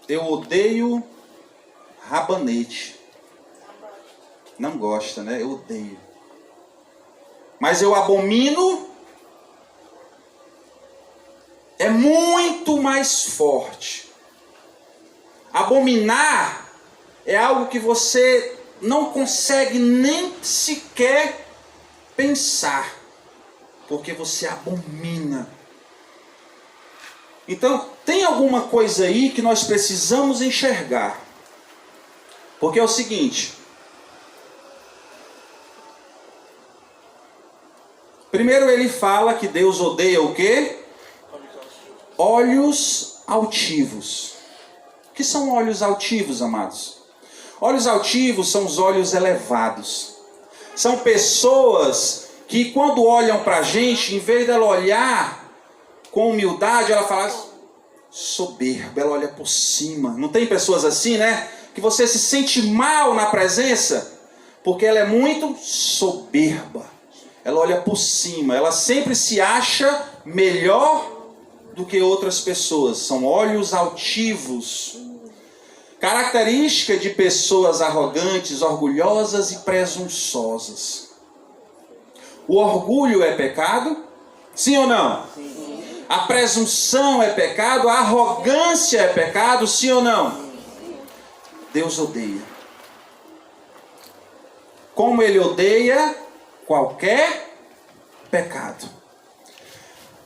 Eu odeio rabanete. Não gosta, né? Eu odeio. Mas eu abomino. É muito mais forte. Abominar é algo que você não consegue nem sequer pensar, porque você abomina. Então, tem alguma coisa aí que nós precisamos enxergar. Porque é o seguinte. Primeiro ele fala que Deus odeia o quê? Olhos altivos. O que são olhos altivos, amados? Olhos altivos são os olhos elevados. São pessoas que quando olham para a gente, em vez dela olhar com humildade, ela fala soberba, ela olha por cima. Não tem pessoas assim, né? Que você se sente mal na presença, porque ela é muito soberba. Ela olha por cima, ela sempre se acha melhor do que outras pessoas. São olhos altivos. Característica de pessoas arrogantes, orgulhosas e presunçosas. O orgulho é pecado? Sim ou não? Sim. A presunção é pecado? A arrogância é pecado? Sim ou não? Deus odeia. Como Ele odeia qualquer pecado.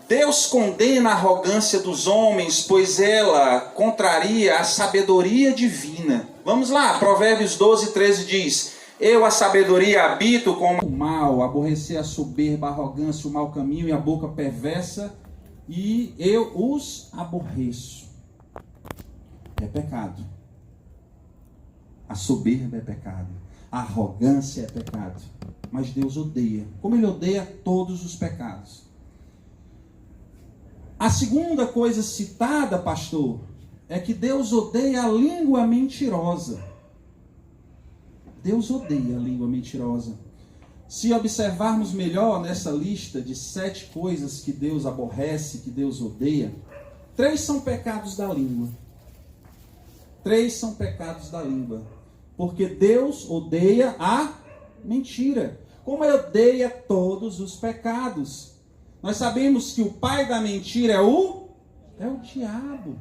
Deus condena a arrogância dos homens, pois ela contraria a sabedoria divina. Vamos lá, Provérbios 12, 13 diz: eu, a sabedoria, habito com o mal, aborrecer a soberba, a arrogância, o mau caminho e a boca perversa, e eu os aborreço. É pecado. A soberba é pecado. A arrogância é pecado. Mas Deus odeia. Como Ele odeia todos os pecados. A segunda coisa citada, pastor, é que Deus odeia a língua mentirosa. Deus odeia a língua mentirosa. Se observarmos melhor nessa lista de 7 coisas que Deus aborrece, que Deus odeia, 3 são pecados da língua. 3 são pecados da língua. Porque Deus odeia a mentira. Como Ele odeia todos os pecados. Nós sabemos que o pai da mentira é o diabo.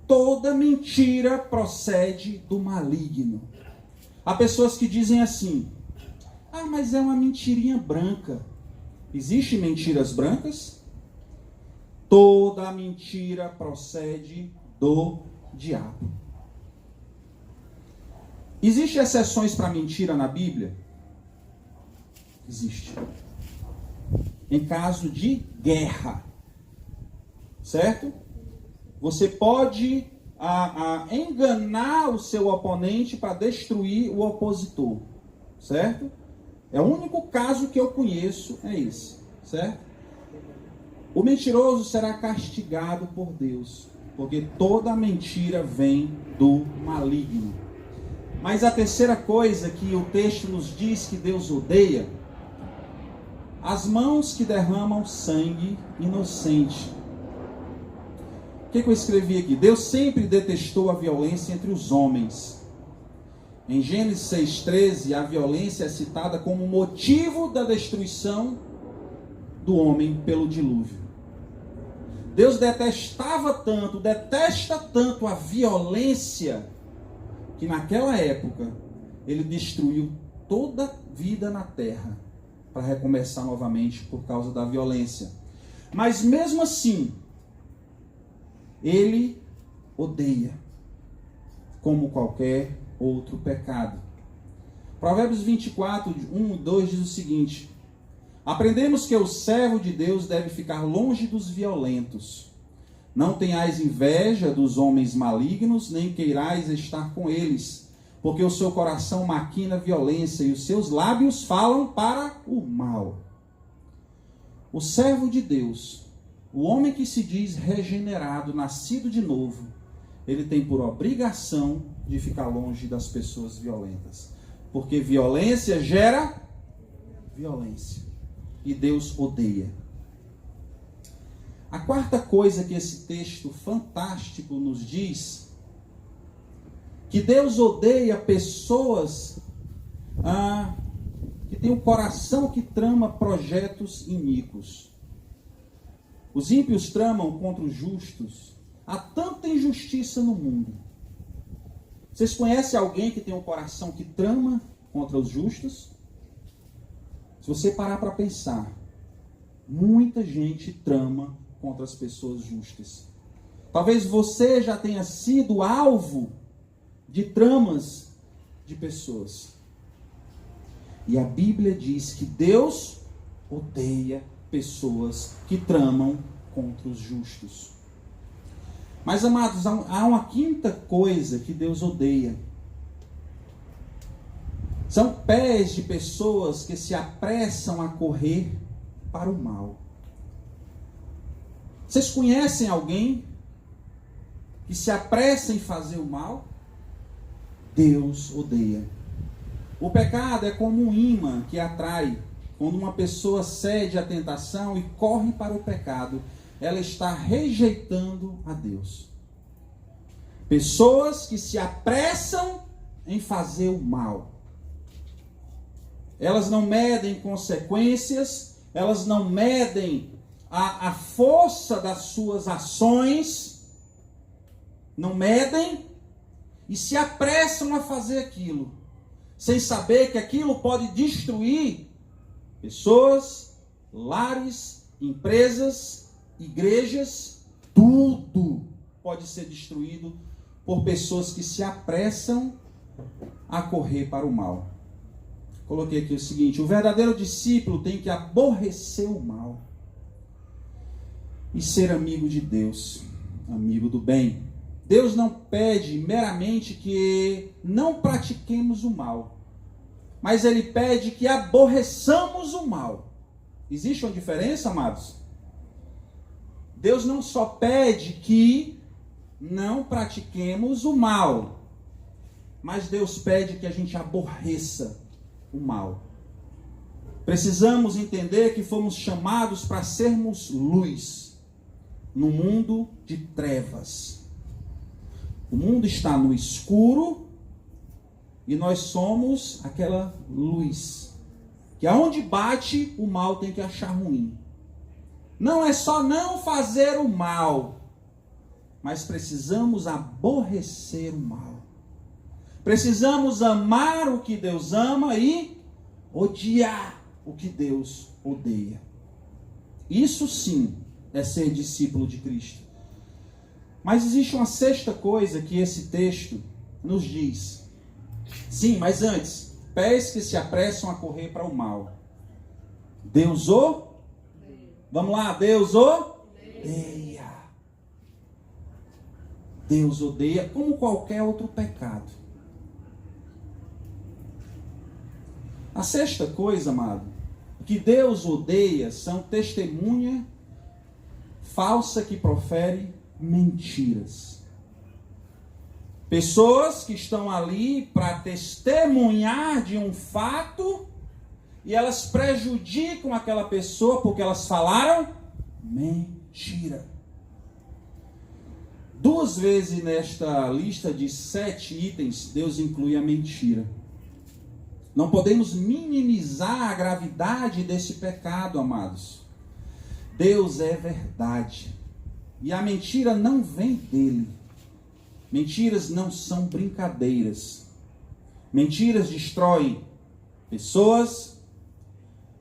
Toda mentira procede do maligno. Há pessoas que dizem assim: ah, mas é uma mentirinha branca. Existem mentiras brancas? Toda mentira procede do diabo. Existem exceções para mentira na Bíblia? Existe. Em caso de guerra, certo? Você pode enganar o seu oponente para destruir o opositor, certo? É o único caso que eu conheço, é esse, certo? O mentiroso será castigado por Deus, porque toda mentira vem do maligno. Mas a terceira coisa que o texto nos diz que Deus odeia: as mãos que derramam sangue inocente. O que eu escrevi aqui? Deus sempre detestou a violência entre os homens. Em Gênesis 6,13, a violência é citada como motivo da destruição do homem pelo dilúvio. Deus detesta tanto a violência, que naquela época Ele destruiu toda a vida na terra, para recomeçar novamente por causa da violência. Mas mesmo assim, Ele odeia, como qualquer outro pecado. Provérbios 24, 1 e 2 diz o seguinte: aprendemos que o servo de Deus deve ficar longe dos violentos. Não tenhais inveja dos homens malignos, nem queirais estar com eles, porque o seu coração maquina violência e os seus lábios falam para o mal. O servo de Deus, o homem que se diz regenerado, nascido de novo, ele tem por obrigação de ficar longe das pessoas violentas. Porque violência gera violência. E Deus odeia. A quarta coisa que esse texto fantástico nos diz, que Deus odeia pessoas que têm um coração que trama projetos iníquos. Os ímpios tramam contra os justos. Há tanta injustiça no mundo. Vocês conhecem alguém que tem um coração que trama contra os justos? Se você parar para pensar, muita gente trama contra as pessoas justas. Talvez você já tenha sido alvo de tramas de pessoas. E a Bíblia diz que Deus odeia pessoas que tramam contra os justos. Mas, amados, há uma quinta coisa que Deus odeia. São pés de pessoas que se apressam a correr para o mal. Vocês conhecem alguém que se apressa em fazer o mal? Deus odeia. O pecado é como um imã que atrai. Quando uma pessoa cede à tentação e corre para o pecado, ela está rejeitando a Deus. Pessoas que se apressam em fazer o mal. Elas não medem consequências, elas não medem a força das suas ações, não medem e se apressam a fazer aquilo, sem saber que aquilo pode destruir pessoas, lares, empresas, igrejas, tudo pode ser destruído por pessoas que se apressam a correr para o mal. Coloquei aqui o seguinte: o verdadeiro discípulo tem que aborrecer o mal e ser amigo de Deus, amigo do bem. Deus não pede meramente que não pratiquemos o mal, mas Ele pede que aborreçamos o mal. Existe uma diferença, amados? Deus não só pede que não pratiquemos o mal, mas Deus pede que a gente aborreça o mal. Precisamos entender que fomos chamados para sermos luz no mundo de trevas. O mundo está no escuro e nós somos aquela luz que aonde bate o mal tem que achar ruim. Não é só não fazer o mal, mas precisamos aborrecer o mal. Precisamos amar o que Deus ama e odiar o que Deus odeia. Isso sim é ser discípulo de Cristo. Mas existe uma sexta coisa que esse texto nos diz. Sim, mas antes, pés que se apressam a correr para o mal. Deus odeia. Vamos lá, Deus odeia. Deus odeia como qualquer outro pecado. A sexta coisa, amado, que Deus odeia são testemunha falsa que profere mentiras. Pessoas que estão ali para testemunhar de um fato e elas prejudicam aquela pessoa porque elas falaram mentira. 2 vezes nesta lista de 7 itens, Deus inclui a mentira. Não podemos minimizar a gravidade desse pecado, amados. Deus é verdade. E a mentira não vem dele. Mentiras não são brincadeiras. Mentiras destroem pessoas,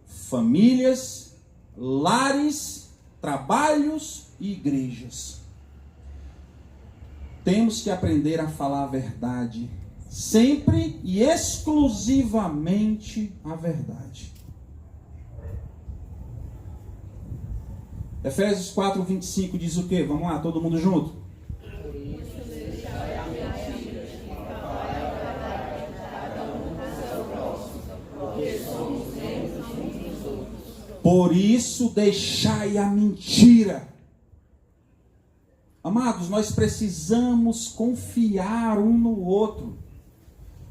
famílias, lares, trabalhos e igrejas. Temos que aprender a falar a verdade, sempre e exclusivamente a verdade. Efésios 4:25 diz o quê? Vamos lá, todo mundo junto. Por isso deixai a mentira. Amados, nós precisamos confiar um no outro.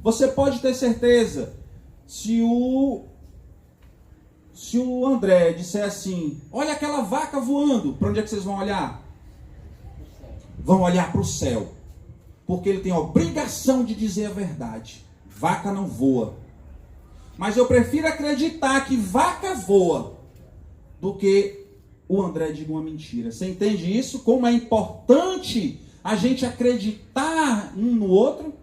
Você pode ter certeza, se o se o André disser assim, olha aquela vaca voando, para onde é que vocês vão olhar? Vão olhar para o céu. Porque ele tem a obrigação de dizer a verdade. Vaca não voa. Mas eu prefiro acreditar que vaca voa do que o André diga uma mentira. Você entende isso? Como é importante a gente acreditar um no outro?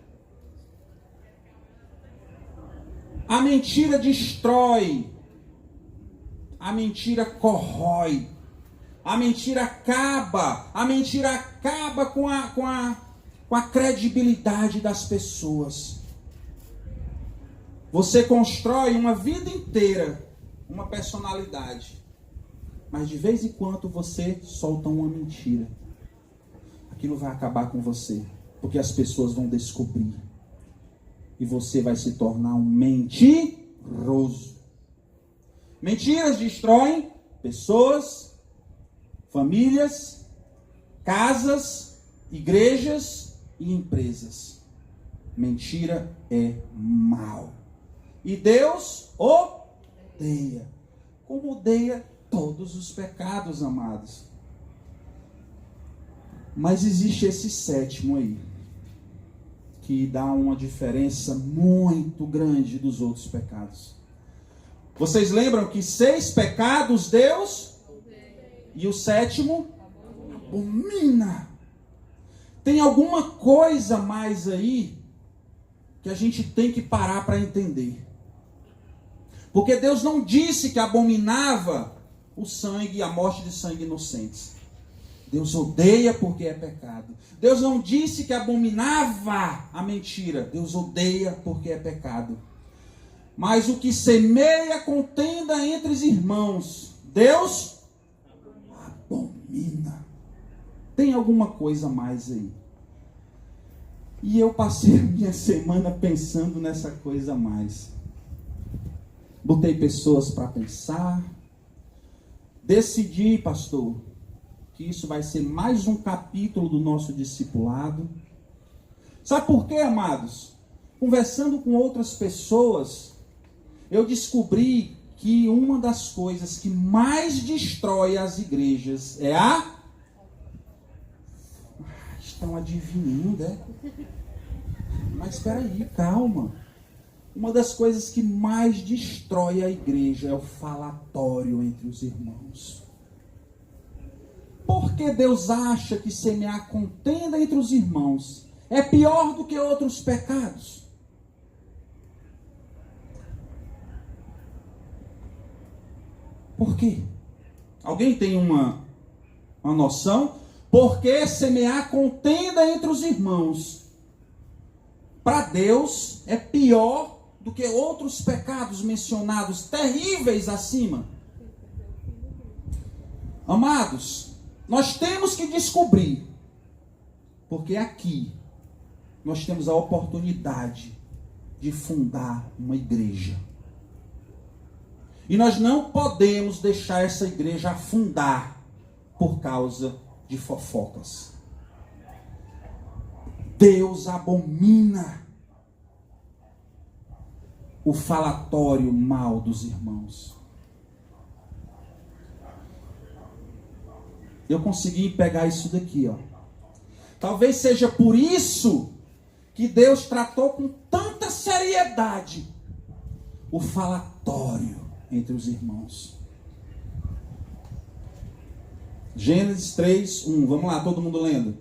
A mentira destrói. A mentira corrói. A mentira acaba. A mentira acaba com a credibilidade das pessoas. Você constrói uma vida inteira uma personalidade. Mas de vez em quando você solta uma mentira. Aquilo vai acabar com você. Porque as pessoas vão descobrir. E você vai se tornar um mentiroso. Mentiras destroem pessoas, famílias, casas, igrejas e empresas. Mentira é mal. E Deus odeia. Como odeia todos os pecados, amados. Mas existe esse sétimo aí, que dá uma diferença muito grande dos outros pecados. Vocês lembram que 6 pecados Deus e o sétimo abomina. Tem alguma coisa mais aí que a gente tem que parar para entender. Porque Deus não disse que abominava o sangue e a morte de sangue inocentes. Deus odeia porque é pecado. Deus não disse que abominava a mentira. Deus odeia porque é pecado. Mas o que semeia contenda entre os irmãos, Deus abomina. Tem alguma coisa mais aí? E eu passei a minha semana pensando nessa coisa a mais. Botei pessoas para pensar. Decidi, pastor, que isso vai ser mais um capítulo do nosso discipulado. Sabe por quê, amados? Conversando com outras pessoas, eu descobri que uma das coisas que mais destrói as igrejas é a... Estão adivinhando, é? Mas espera aí, calma. Uma das coisas que mais destrói a igreja é o falatório entre os irmãos. Por que Deus acha que semear contenda entre os irmãos é pior do que outros pecados? Por quê? Alguém tem uma noção? Por que semear contenda entre os irmãos? Para Deus é pior do que outros pecados mencionados, terríveis acima. Amados, nós temos que descobrir, porque aqui nós temos a oportunidade de fundar uma igreja. E nós não podemos deixar essa igreja afundar por causa de fofocas. Deus abomina o falatório mal dos irmãos. Eu consegui pegar isso daqui, ó. Talvez seja por isso que Deus tratou com tanta seriedade o falatório entre os irmãos. Gênesis 3, 1. Vamos lá, todo mundo lendo.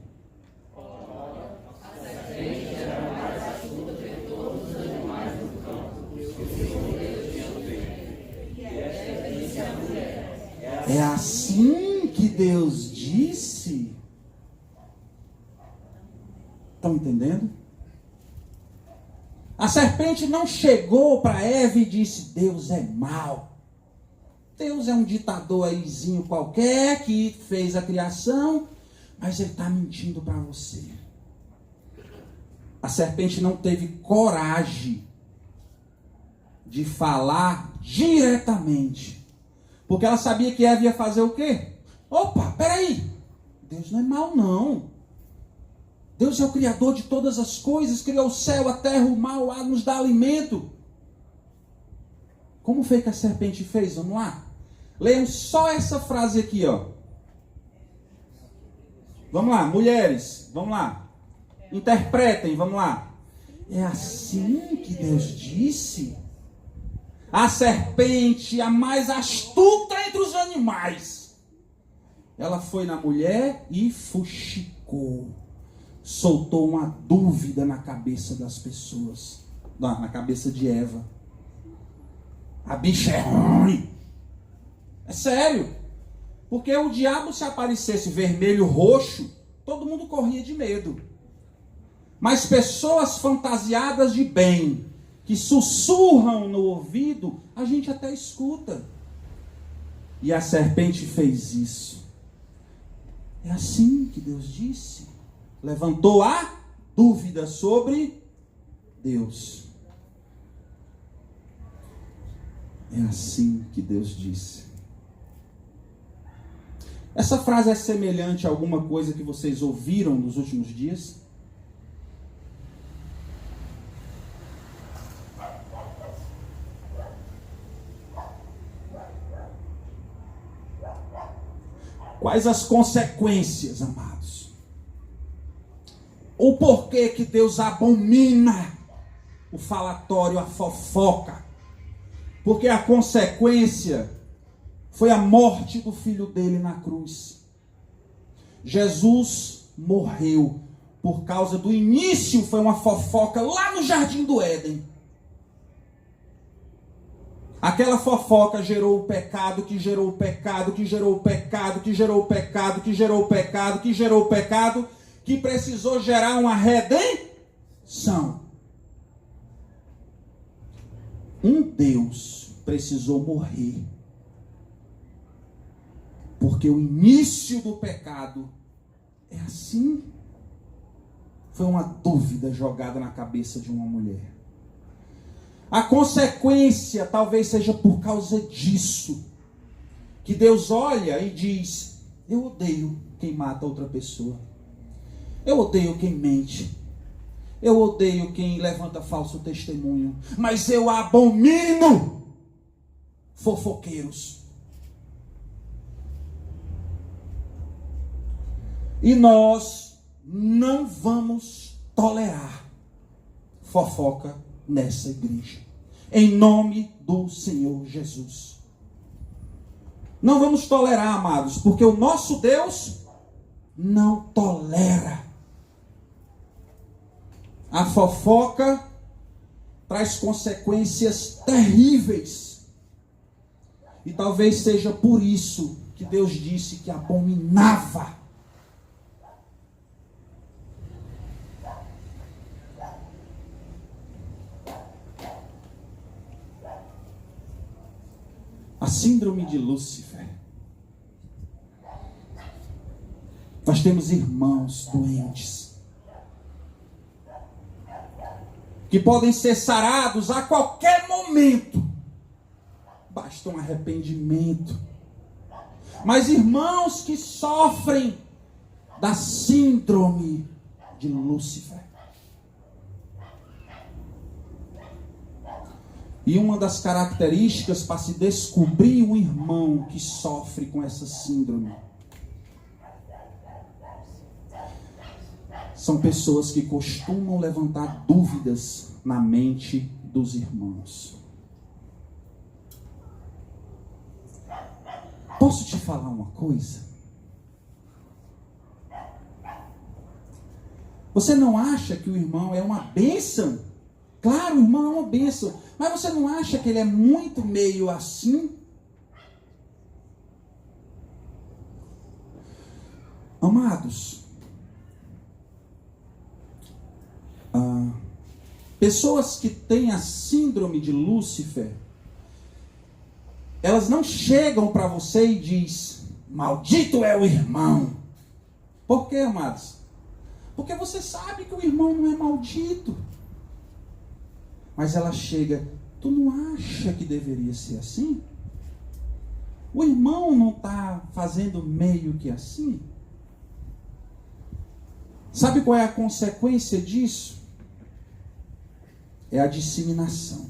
É assim que Deus disse? Estão entendendo? A serpente não chegou para Eva e disse: Deus é mau. Deus é um ditador aizinho qualquer que fez a criação, mas ele está mentindo para você. A serpente não teve coragem de falar diretamente, porque ela sabia que Eva ia fazer o quê? Opa, peraí, Deus não é mau não. Deus é o Criador de todas as coisas, criou o céu, a terra, o mar, o ar, nos dá alimento. Como foi que a serpente fez? Vamos lá. Leiam só essa frase aqui, ó. Vamos lá, mulheres, vamos lá. Interpretem, vamos lá. É assim que Deus disse? A serpente, a mais astuta entre os animais. Ela foi na mulher e fuxicou. Soltou uma dúvida na cabeça das pessoas. Na cabeça de Eva. A bicha é ruim. É sério. Porque o diabo, se aparecesse vermelho, roxo, todo mundo corria de medo. Mas pessoas fantasiadas de bem, que sussurram no ouvido, a gente até escuta. E a serpente fez isso. É assim que Deus disse. Levantou a dúvida sobre Deus. É assim que Deus disse. Essa frase é semelhante a alguma coisa que vocês ouviram nos últimos dias? Quais as consequências, amados? O porquê que Deus abomina o falatório, a fofoca? Porque a consequência foi a morte do filho dele na cruz. Jesus morreu por causa do início, foi uma fofoca lá no Jardim do Éden. Aquela fofoca gerou o pecado, que gerou o pecado, que gerou o pecado, que gerou o pecado, que gerou o pecado, que gerou o pecado, que precisou gerar uma redenção. Um Deus precisou morrer. Porque o início do pecado é assim. Foi uma dúvida jogada na cabeça de uma mulher. A consequência talvez seja por causa disso. Que Deus olha e diz: eu odeio quem mata outra pessoa. Eu odeio quem mente. Eu odeio quem levanta falso testemunho. Mas eu abomino fofoqueiros. E nós não vamos tolerar fofoca nessa igreja. Em nome do Senhor Jesus. Não vamos tolerar, amados, porque o nosso Deus não tolera. A fofoca traz consequências terríveis. E talvez seja por isso que Deus disse que abominava. A síndrome de Lúcifer. Nós temos irmãos doentes que podem ser sarados a qualquer momento. Basta um arrependimento. Mas irmãos que sofrem da síndrome de Lúcifer. E uma das características para se descobrir um irmão que sofre com essa síndrome são pessoas que costumam levantar dúvidas na mente dos irmãos. Posso te falar uma coisa? Você não acha que o irmão é uma bênção? Claro, o irmão é uma bênção. Mas você não acha que ele é muito meio assim? Amados, pessoas que têm a síndrome de Lúcifer, elas não chegam para você e diz: maldito é o irmão. Por quê, amados? Porque você sabe que o irmão não é maldito. Mas ela chega: tu não acha que deveria ser assim? O irmão não está fazendo meio que assim? Sabe qual é a consequência disso? É a disseminação.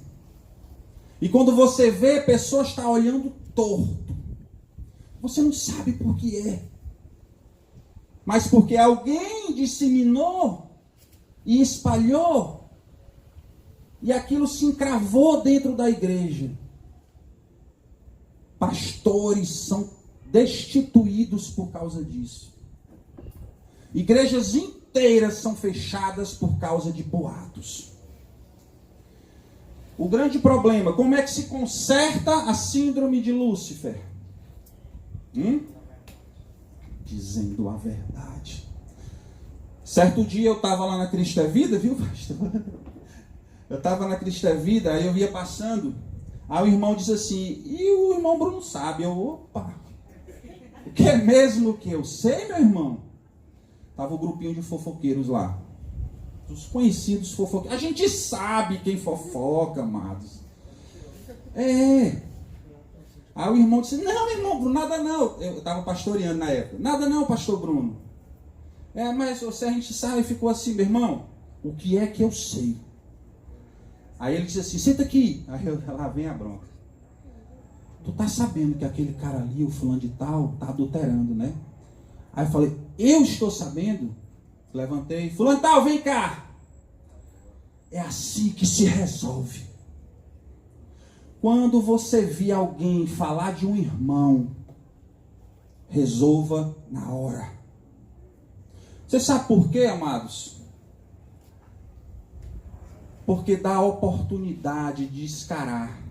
E quando você vê, a pessoa está olhando torto. Você não sabe por que é. Mas porque alguém disseminou e espalhou, e aquilo se encravou dentro da igreja. Pastores são destituídos por causa disso. Igrejas inteiras são fechadas por causa de boatos. O grande problema, como é que se conserta a síndrome de Lúcifer? Dizendo a verdade. Certo dia eu estava lá na Cristo é Vida, viu, pastor? Eu estava na Cristo é Vida, aí eu ia passando, aí o irmão disse assim, e o irmão Bruno sabe? Eu, opa, o que é mesmo que eu sei, meu irmão? Tava o grupinho de fofoqueiros lá, os conhecidos fofoqueiros. A gente sabe quem fofoca, amados. Aí o irmão disse, não, irmão Bruno, nada não. Eu estava pastoreando na época. Nada não, pastor Bruno. Mas se a gente sabe, ficou assim, meu irmão, o que é que eu sei? Aí ele disse assim, senta aqui. Aí lá vem a bronca. Tu tá sabendo que aquele cara ali, o fulano de tal, tá adulterando, né? Aí eu falei, eu estou sabendo. Levantei, fulano de tal, vem cá. É assim que se resolve. Quando você vir alguém falar de um irmão, resolva na hora. Você sabe por quê, amados? Porque dá a oportunidade de descarar,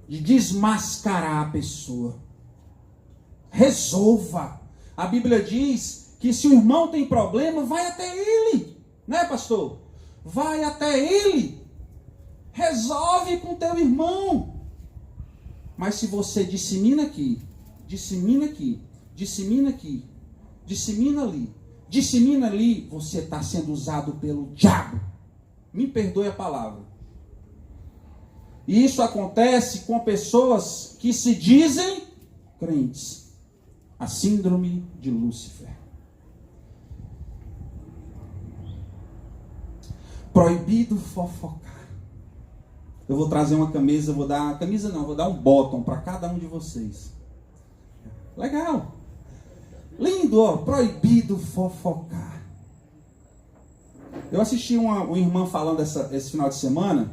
de desmascarar a pessoa. Resolva. A Bíblia diz que se o irmão tem problema, vai até ele. Né, pastor? Vai até ele. Resolve com teu irmão. Mas se você dissemina aqui, dissemina aqui, dissemina aqui, dissemina ali, você está sendo usado pelo diabo. Me perdoe a palavra. E isso acontece com pessoas que se dizem crentes. A síndrome de Lúcifer. Proibido fofocar. Eu vou trazer uma camisa, vou dar um bottom para cada um de vocês. Legal. Lindo, ó. Proibido fofocar. Eu assisti uma irmã falando esse final de semana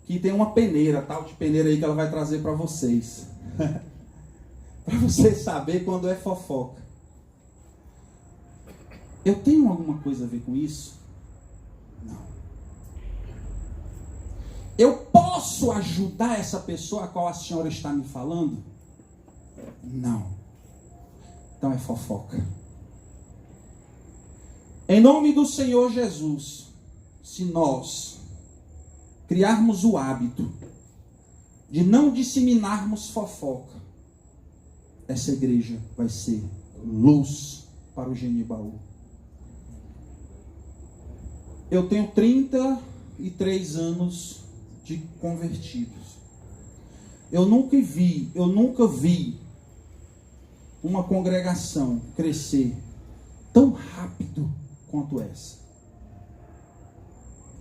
que tem uma peneira, tal de peneira aí que ela vai trazer para vocês. Para vocês saberem quando é fofoca. Eu tenho alguma coisa a ver com isso? Não. Eu posso ajudar essa pessoa a qual a senhora está me falando? Não. Então é fofoca. Em nome do Senhor Jesus, se nós criarmos o hábito de não disseminarmos fofoca, essa igreja vai ser luz para o Genibaú. Eu tenho 33 anos de convertidos. Eu nunca vi uma congregação crescer tão rápido quanto essa.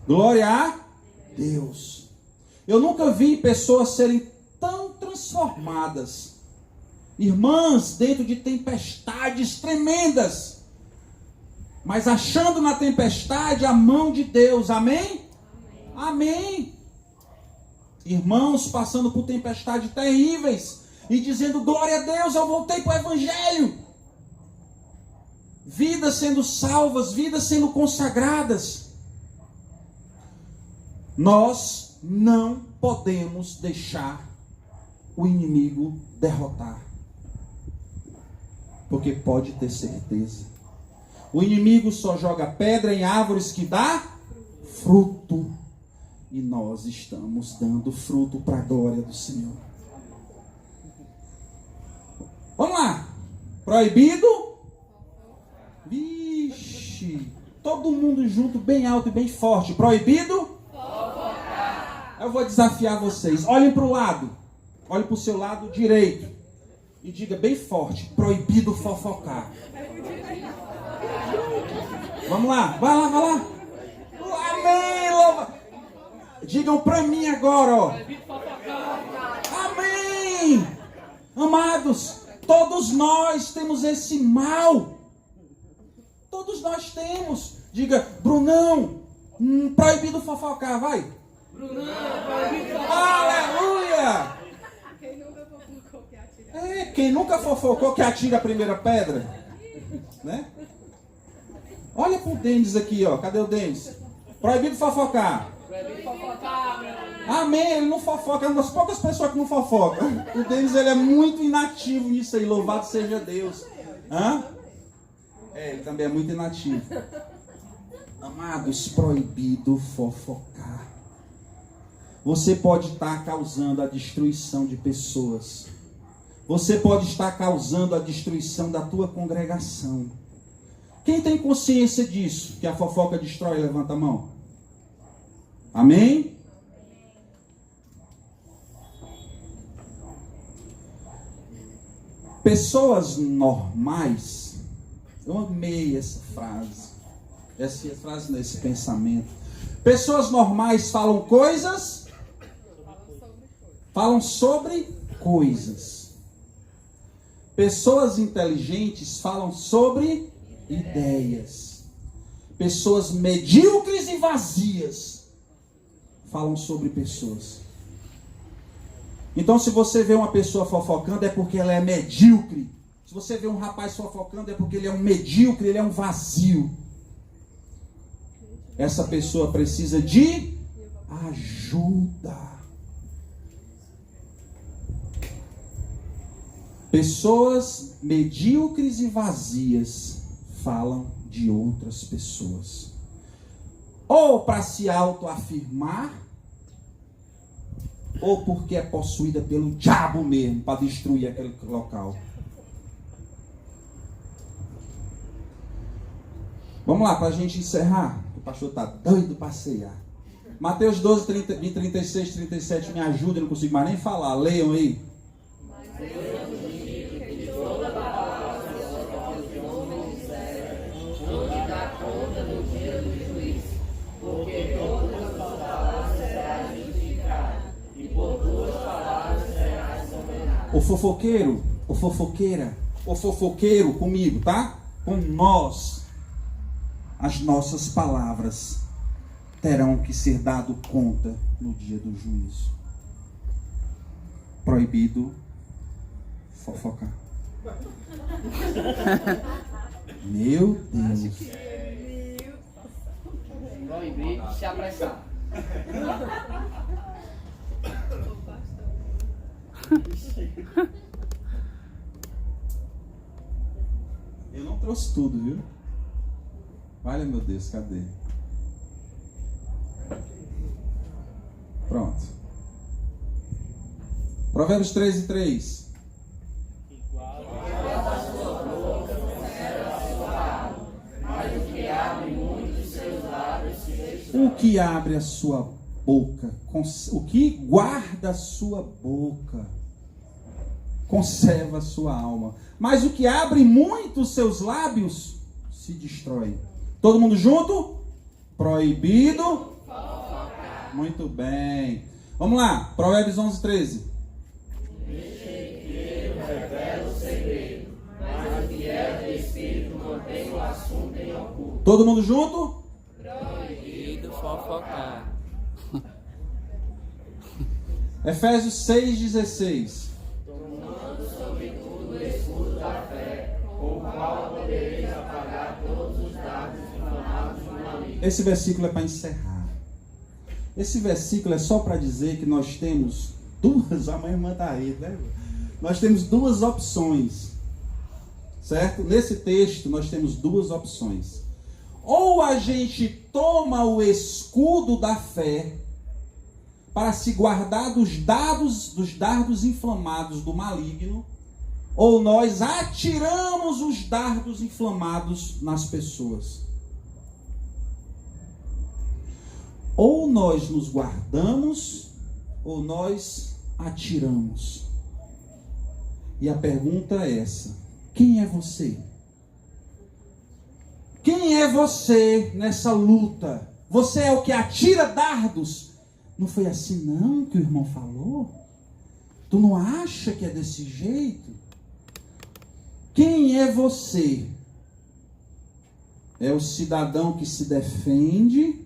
Glória a Deus. Eu nunca vi pessoas serem tão transformadas. Irmãs dentro de tempestades tremendas, mas achando na tempestade a mão de Deus. Amém? Amém. Irmãos passando por tempestades terríveis e dizendo, glória a Deus, eu voltei para o Evangelho. Vidas sendo salvas, vidas sendo consagradas. Nós não podemos deixar o inimigo derrotar. Porque pode ter certeza. O inimigo só joga pedra em árvores que dá fruto. E nós estamos dando fruto para a glória do Senhor. Vamos lá. Proibido? Vixe. Todo mundo junto, bem alto e bem forte. Proibido? Fofocar. Eu vou desafiar vocês. Olhem para o lado. Olhem para o seu lado direito. E diga bem forte. Proibido fofocar. Vamos lá. Vai lá, vai lá. Amém. Louva. Digam para mim agora, ó. Amados, todos nós temos esse mal. Todos nós temos. Diga, Brunão, proibido fofocar, vai. Brunão, proibido fofocar. Aleluia! Quem nunca fofocou que atira. Quem nunca fofocou que atira a primeira pedra. Né? Olha pro Denis aqui, ó. Cadê o Denis? Proibido fofocar. Proibido fofocar, meu. Amém, ele não fofoca, é uma das poucas pessoas que não fofocam. O Denis, ele é muito inativo nisso aí, louvado seja Deus. Hã? Ele também é muito inativo. Amados, proibido fofocar. Você pode estar causando a destruição de pessoas. Você pode estar causando a destruição da tua congregação. Quem tem consciência disso? Que a fofoca destrói, levanta a mão. Amém? Pessoas normais, eu amei essa frase, esse pensamento. Pessoas normais falam coisas, falam sobre coisas. Pessoas inteligentes falam sobre ideias. Pessoas medíocres e vazias falam sobre pessoas. Então, se você vê uma pessoa fofocando, é porque ela é medíocre. Se você vê um rapaz fofocando, é porque ele é um medíocre, ele é um vazio. Essa pessoa precisa de ajuda. Pessoas medíocres e vazias falam de outras pessoas. Ou para se autoafirmar, ou porque é possuída pelo diabo mesmo, para destruir aquele local. Vamos lá, para a gente encerrar. O pastor está doido para ceiar. Mateus 12, 36, 37, me ajuda, eu não consigo mais nem falar. Leiam aí. O fofoqueiro, o fofoqueira, o fofoqueiro comigo, tá? Com nós, as nossas palavras terão que ser dado conta no dia do juízo. Proibido fofocar. Meu Deus. Proibido se apressar. Eu não trouxe tudo, viu? Olha, meu Deus, cadê? Pronto. Provérbios 13, 3. O que abre a sua boca, o que guarda a sua boca, conserva a sua alma. Mas o que abre muito os seus lábios, se destrói. Todo mundo junto? Proibido. Muito bem. Vamos lá, Provérbios 11, 13. Todo mundo junto? Proibido fofocar. Efésios 6, 16. Tomando sobretudo o escudo da fé, com o qual podereis apagar todos os dardos inflamados do maligno. Esse versículo é para encerrar. Esse versículo é só para dizer que nós temos duas, a mãe manda aí, né? Nós temos duas opções, certo? Nesse texto nós temos duas opções. Ou a gente toma o escudo da fé para se guardar dos dardos inflamados do maligno, ou nós atiramos os dardos inflamados nas pessoas. Ou nós nos guardamos, ou nós atiramos. E a pergunta é essa: quem é você? Quem é você nessa luta? Você é o que atira dardos? Não foi assim não que o irmão falou? Tu não acha que é desse jeito? Quem é você? É o cidadão que se defende?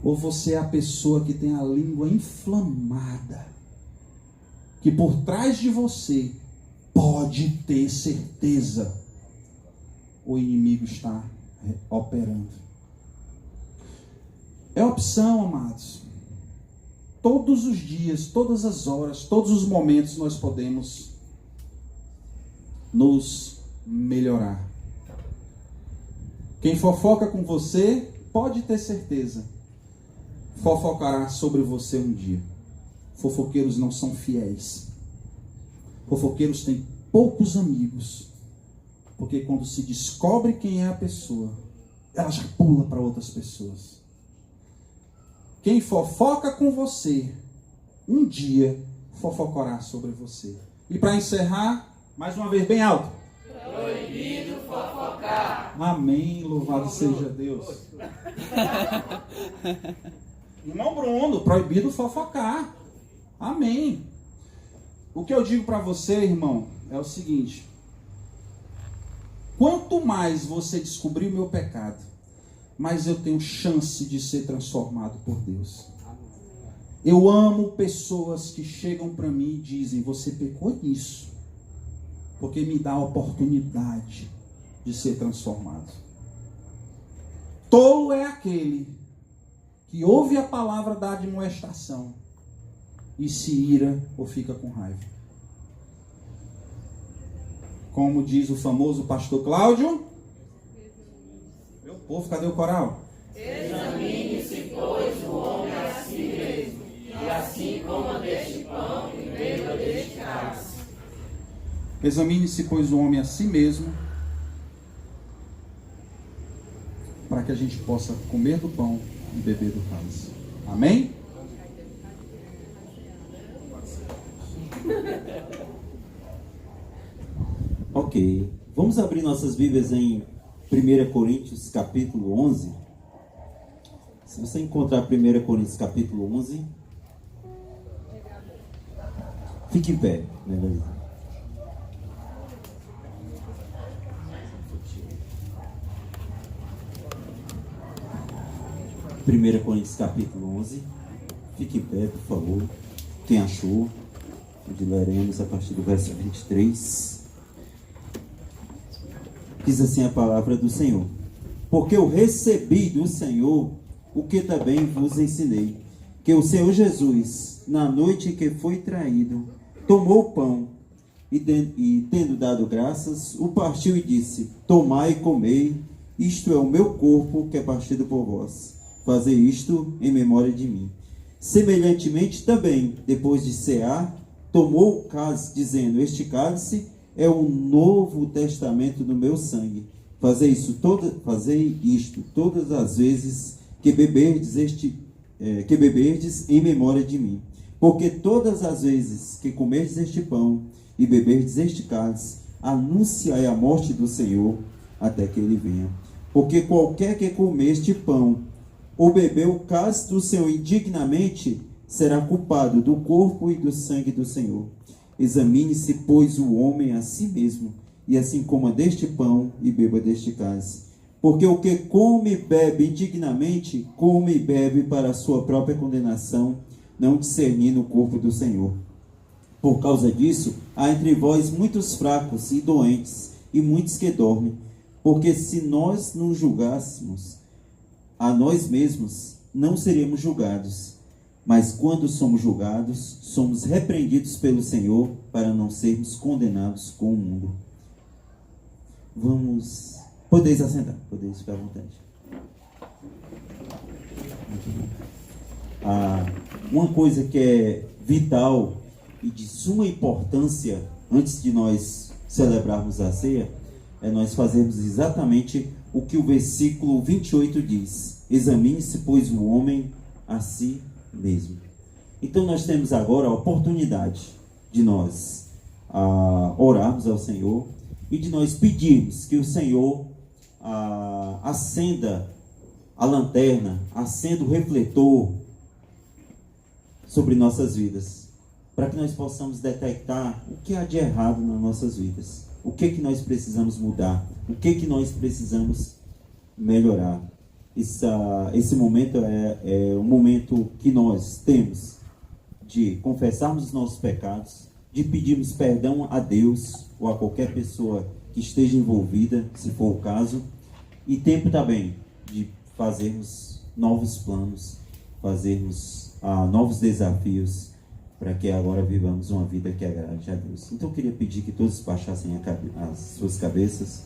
Ou você é a pessoa que tem a língua inflamada? Que por trás de você pode ter certeza o inimigo está operando. É opção, amados. Todos os dias, todas as horas, todos os momentos nós podemos nos melhorar. Quem fofoca com você, pode ter certeza, fofocará sobre você um dia. Fofoqueiros não são fiéis. Fofoqueiros têm poucos amigos. Porque quando se descobre quem é a pessoa, ela já pula para outras pessoas. Quem fofoca com você, um dia fofocará sobre você. E para encerrar, mais uma vez bem alto. Proibido fofocar. Amém, louvado seja Deus. Irmão Bruno, proibido fofocar. Amém. O que eu digo para você, irmão, é o seguinte: quanto mais você descobrir o meu pecado, mais eu tenho chance de ser transformado por Deus. Eu amo pessoas que chegam para mim e dizem: você pecou nisso, porque me dá a oportunidade de ser transformado. Tolo é aquele que ouve a palavra da admoestação e se ira ou fica com raiva. Como diz o famoso pastor Cláudio: meu povo, cadê o coral? Examine-se, pois, o homem a si mesmo, e assim coma deste pão e beba deste cálice. Examine-se, pois, o homem a si mesmo, para que a gente possa comer do pão e beber do cálice. Amém? Ok, vamos abrir nossas Bíblias em 1 Coríntios capítulo 11. Se você encontrar 1 Coríntios capítulo 11, fique em pé, melhor dizendo. Primeira Coríntios capítulo 11, fique em pé, por favor. Quem achou, onde leremos a partir do verso 23. Diz assim a palavra do Senhor: porque eu recebi do Senhor o que também vos ensinei, que o Senhor Jesus, na noite que foi traído, tomou o pão e tendo dado graças, o partiu e disse: tomai e comei, isto é o meu corpo que é partido por vós. Fazei isto em memória de mim. Semelhantemente também, depois de cear, tomou o cálice, dizendo: este cálice é o novo testamento do meu sangue. Fazei isto todas as vezes que beberdes em memória de mim. Porque todas as vezes que comerdes este pão e beberdes este cálice, anunciai a morte do Senhor até que ele venha. Porque qualquer que comer este pão ou beber o cálice do Senhor indignamente, será culpado do corpo e do sangue do Senhor. Examine-se, pois, o homem a si mesmo, e assim coma deste pão e beba deste cálice. Porque o que come e bebe indignamente, come e bebe para a sua própria condenação, não discernindo o corpo do Senhor. Por causa disso, há entre vós muitos fracos e doentes, e muitos que dormem. Porque se nós não julgássemos a nós mesmos, não seríamos julgados. Mas quando somos julgados, somos repreendidos pelo Senhor, para não sermos condenados com o mundo. Podeis assentar, podeis ficar à vontade. Uma coisa que é vital e de suma importância, antes de nós celebrarmos a ceia, é nós fazermos exatamente o que o versículo 28 diz: examine-se, pois, o homem a si mesmo. Então nós temos agora a oportunidade de nós orarmos ao Senhor e de nós pedirmos que o Senhor acenda a lanterna, acenda o refletor sobre nossas vidas, para que nós possamos detectar o que há de errado nas nossas vidas, o que nós precisamos mudar, o que nós precisamos melhorar. Esse momento é um momento que nós temos de confessarmos os nossos pecados, de pedirmos perdão a Deus ou a qualquer pessoa que esteja envolvida, se for o caso, e tempo também de fazermos novos planos, fazermos novos desafios, para que agora vivamos uma vida que agrade a Deus. Então eu queria pedir que todos baixassem as suas cabeças,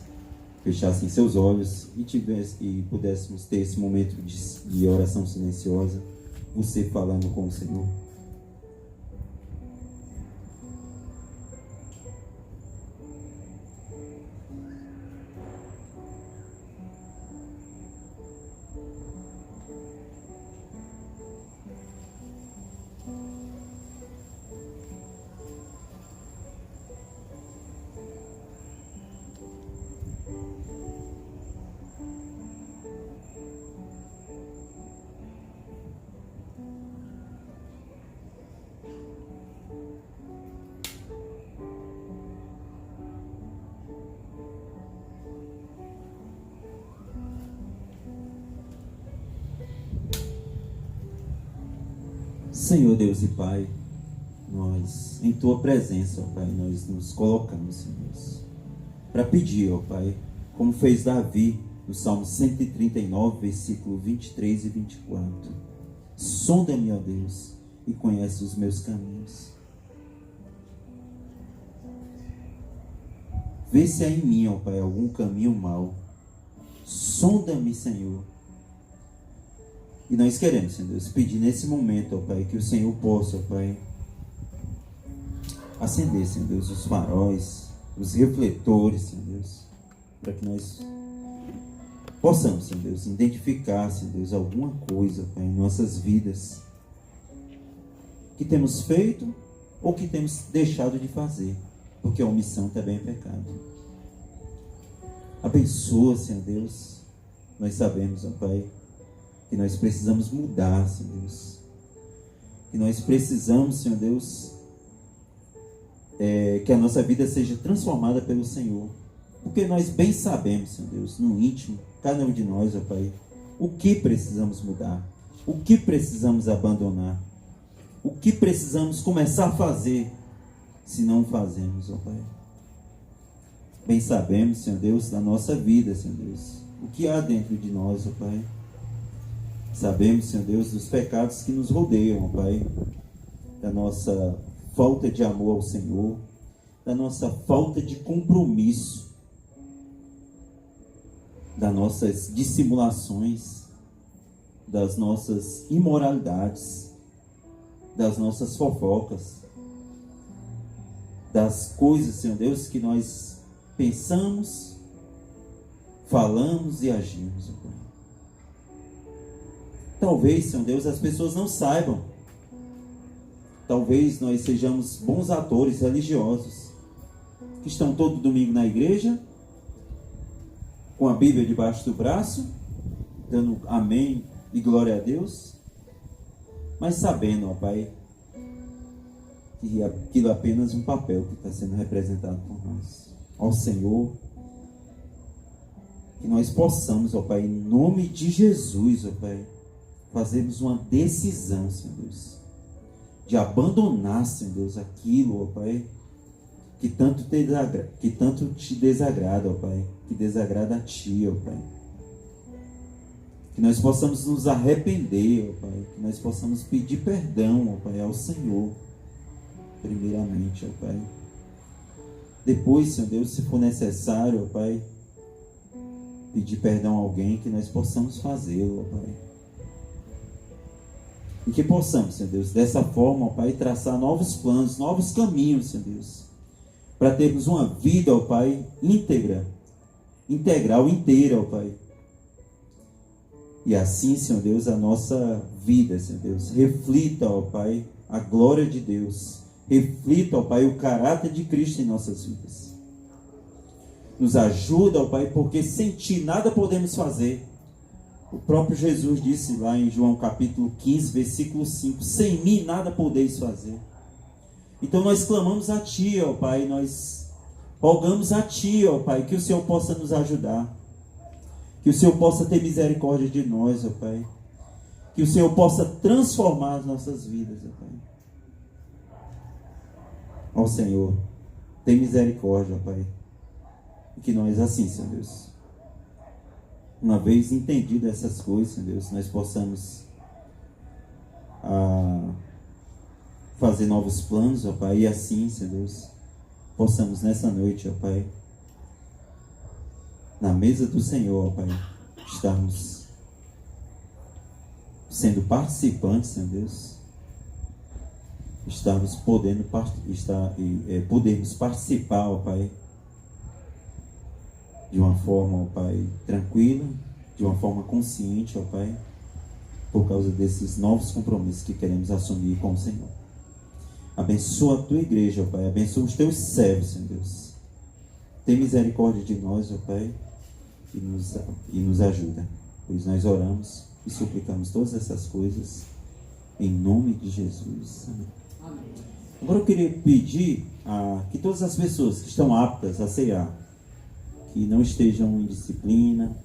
fechassem seus olhos e pudéssemos ter esse momento de oração silenciosa, você falando com o Senhor. Senhor Deus e Pai, nós, em Tua presença, ó Pai, nós nos colocamos, Senhor Deus, para pedir, ó Pai, como fez Davi, no Salmo 139, versículo 23 e 24. Sonda-me, ó Deus, e conhece os meus caminhos. Vê se há em mim, ó Pai, algum caminho mau. Sonda-me, Senhor. E nós queremos, Senhor Deus, pedir nesse momento, ó Pai, que o Senhor possa, ó Pai, acender, Senhor Deus, os faróis, os refletores, Senhor Deus, para que nós possamos, Senhor Deus, identificar, Senhor Deus, alguma coisa, Pai, em nossas vidas que temos feito ou que temos deixado de fazer, porque a omissão também é pecado. Abençoa, Senhor Deus. Nós sabemos, ó Pai, que nós precisamos mudar, Senhor Deus. Que nós precisamos, Senhor Deus, que a nossa vida seja transformada pelo Senhor. Porque nós bem sabemos, Senhor Deus, no íntimo, cada um de nós, ó Pai, o que precisamos mudar, o que precisamos abandonar, o que precisamos começar a fazer, se não fazemos, ó Pai. Bem sabemos, Senhor Deus, da nossa vida, Senhor Deus, o que há dentro de nós, ó Pai. Sabemos, Senhor Deus, dos pecados que nos rodeiam, ó Pai, da nossa falta de amor ao Senhor, da nossa falta de compromisso, das nossas dissimulações, das nossas imoralidades, das nossas fofocas, das coisas, Senhor Deus, que nós pensamos, falamos e agimos, ó Pai. Talvez, Senhor Deus, as pessoas não saibam. Talvez nós sejamos bons atores religiosos, que estão todo domingo na igreja, com a Bíblia debaixo do braço, dando amém e glória a Deus, mas sabendo, ó Pai, que aquilo é apenas um papel que está sendo representado por nós. Ó Senhor, que nós possamos, ó Pai, em nome de Jesus, ó Pai, fazermos uma decisão, Senhor Deus, de abandonar, Senhor Deus, aquilo, ó Pai, que tanto te desagrada, ó Pai, que desagrada a Ti, ó Pai. Que nós possamos nos arrepender, ó Pai, que nós possamos pedir perdão, ó Pai, ao Senhor, primeiramente, ó Pai. Depois, Senhor Deus, se for necessário, ó Pai, pedir perdão a alguém, que nós possamos fazê-lo, ó Pai. E que possamos, Senhor Deus, dessa forma, ó Pai, traçar novos planos, novos caminhos, Senhor Deus, para termos uma vida, ó Pai, integral, inteira, ó Pai. E assim, Senhor Deus, a nossa vida, Senhor Deus, reflita, ó Pai, a glória de Deus, reflita, ó Pai, o caráter de Cristo em nossas vidas. Nos ajuda, ó Pai, porque sem Ti nada podemos fazer. O próprio Jesus disse lá em João capítulo 15, versículo 5: sem mim nada podeis fazer. Então nós clamamos a Ti, ó Pai, nós rogamos a Ti, ó Pai, que o Senhor possa nos ajudar, que o Senhor possa ter misericórdia de nós, ó Pai, que o Senhor possa transformar as nossas vidas, ó Pai. Ó Senhor, tem misericórdia, ó Pai, e que nós assim, Senhor Deus, uma vez entendido essas coisas, Senhor Deus, nós possamos fazer novos planos, ó Pai, e assim, Senhor Deus, possamos nessa noite, ó Pai, na mesa do Senhor, ó Pai, estarmos sendo participantes, Senhor Deus, estarmos podermos participar, ó Pai, de uma forma, ó Pai, tranquila, de uma forma consciente, ó Pai, por causa desses novos compromissos que queremos assumir com o Senhor. Abençoa a Tua igreja, ó Pai, abençoa os Teus servos, Senhor Deus. Tem misericórdia de nós, ó Pai, e nos ajuda, pois nós oramos e suplicamos todas essas coisas em nome de Jesus. Amém. Agora eu queria pedir que todas as pessoas que estão aptas a cear, que não estejam em disciplina,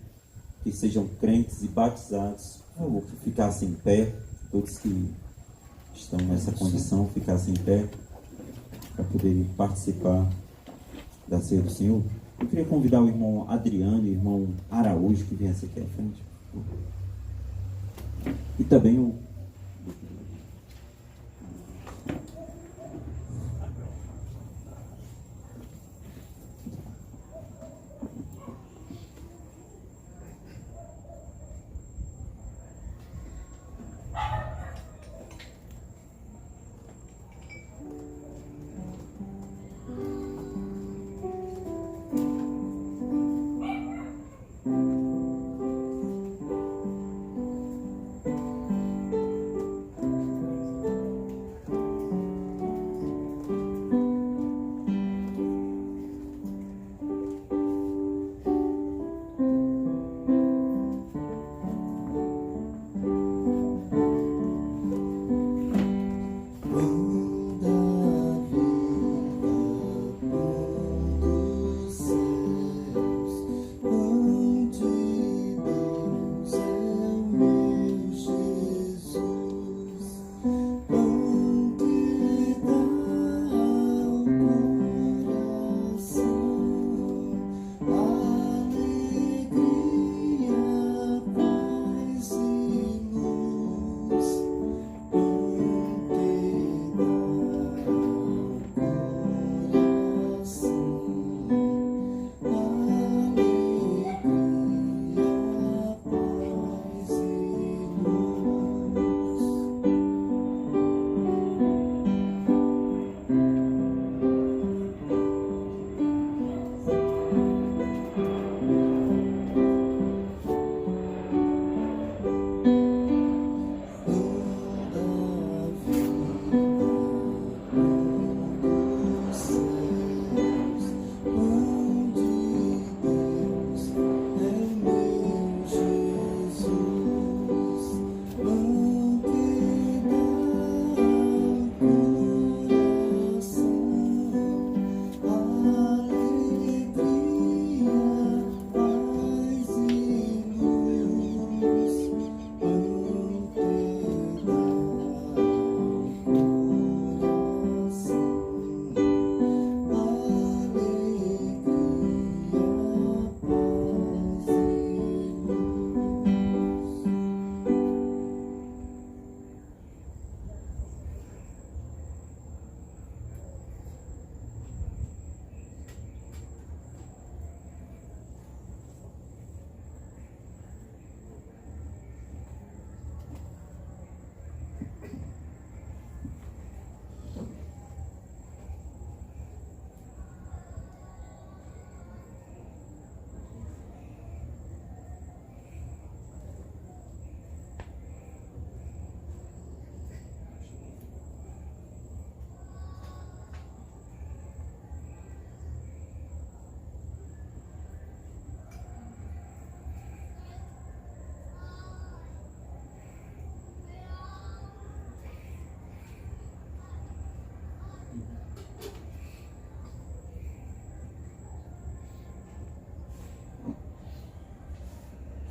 que sejam crentes e batizados, por favor, que ficassem em pé, todos que estão nessa condição, ficassem em pé, para poderem participar da ceia do Senhor. Eu queria convidar o irmão Adriano e o irmão Araújo que viessem aqui à frente. E também o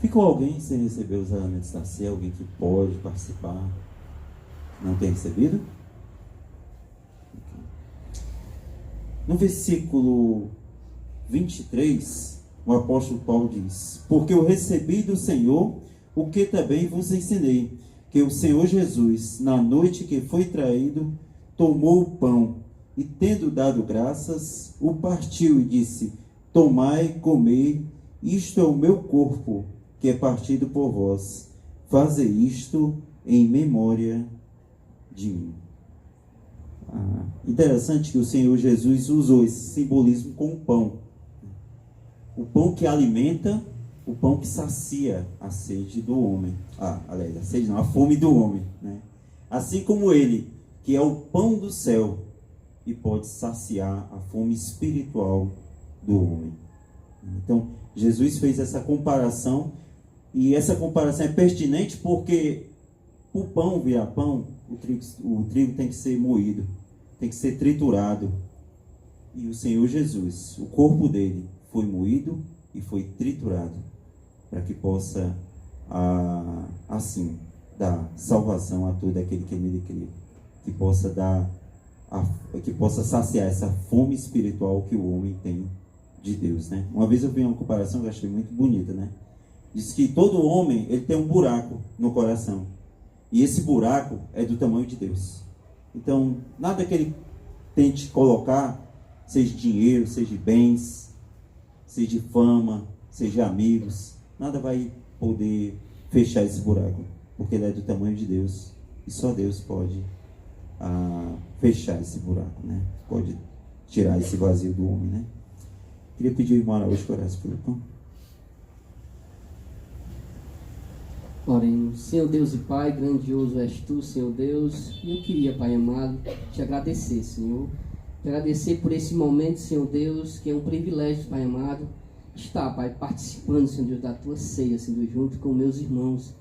Ficou alguém sem receber os elementos da ceia? Alguém que pode participar? Não tem recebido? No versículo 23, o apóstolo Paulo diz: porque eu recebi do Senhor o que também vos ensinei, que o Senhor Jesus, na noite que foi traído, tomou o pão e, tendo dado graças, o partiu e disse: tomai, comei, isto é o meu corpo, que é partido por vós. Fazei isto em memória de mim. Interessante que o Senhor Jesus usou esse simbolismo com o pão. O pão que alimenta, o pão que sacia a sede do homem. Aliás, a sede não, a fome do homem, né? Assim como ele, que é o pão do céu, e pode saciar a fome espiritual do homem. Então, Jesus fez essa comparação, e essa comparação é pertinente porque o pão virar pão, o trigo tem que ser moído, tem que ser triturado. E o Senhor Jesus, o corpo dele, foi moído e foi triturado, para que possa, assim, dar salvação a todo aquele que nele crê, que possa saciar essa fome espiritual que o homem tem de Deus, né? Uma vez eu vi uma comparação que eu achei muito bonita, né? Diz que todo homem, ele tem um buraco no coração, e esse buraco é do tamanho de Deus. Então, nada que ele tente colocar, seja dinheiro, seja bens, seja fama, seja amigos, nada vai poder fechar esse buraco, porque ele é do tamanho de Deus, e só Deus pode fechar esse buraco, né? Pode tirar esse vazio do homem, né? Queria pedir ao irmão Araújo que orasse pelo pão. Oremos. Senhor Deus e Pai, grandioso és Tu, Senhor Deus. E eu queria, Pai amado, te agradecer, Senhor. Te agradecer por esse momento, Senhor Deus, que é um privilégio, Pai amado, estar, Pai, participando, Senhor Deus, da Tua ceia, Senhor Deus, junto com meus irmãos.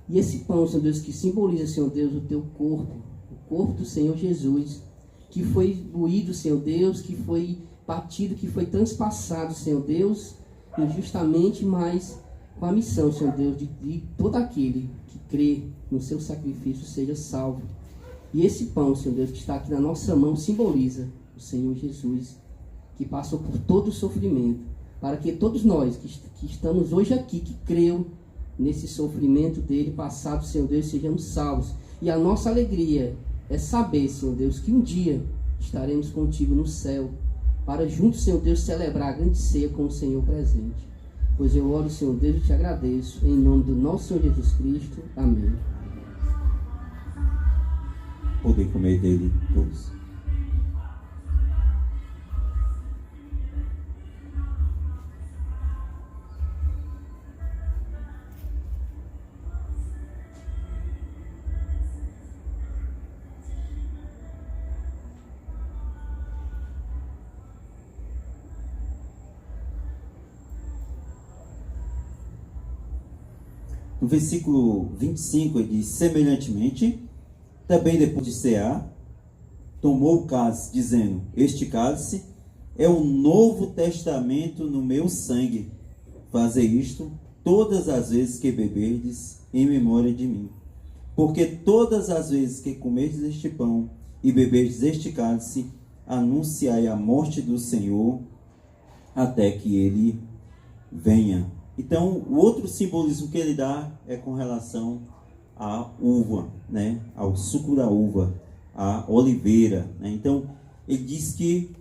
E esse pão, Senhor Deus, que simboliza, Senhor Deus, o Teu corpo, o corpo do Senhor Jesus, que foi moído, Senhor Deus, que foi partido, que foi transpassado, Senhor Deus, injustamente, mas com a missão, Senhor Deus, de todo aquele que crê no seu sacrifício seja salvo. E esse pão, Senhor Deus, que está aqui na nossa mão, simboliza o Senhor Jesus, que passou por todo o sofrimento, para que todos nós que estamos hoje aqui, que creu nesse sofrimento dele passado, Senhor Deus, sejamos salvos. E a nossa alegria é saber, Senhor Deus, que um dia estaremos contigo no céu, para juntos, Senhor Deus, celebrar a grande ceia com o Senhor presente. Pois eu oro, Senhor Deus, e te agradeço, em nome do nosso Senhor Jesus Cristo. Amém. Poder comer dele todos. No versículo 25 ele diz: semelhantemente, também depois de cear, tomou o cálice, dizendo: este cálice é o novo testamento no meu sangue. Fazei isto todas as vezes que beberdes em memória de mim. Porque todas as vezes que comerdes este pão e beberdes este cálice, anunciai a morte do Senhor até que ele venha. Então, o outro simbolismo que ele dá é com relação à uva, né? Ao suco da uva, à oliveira, né? Então, ele diz que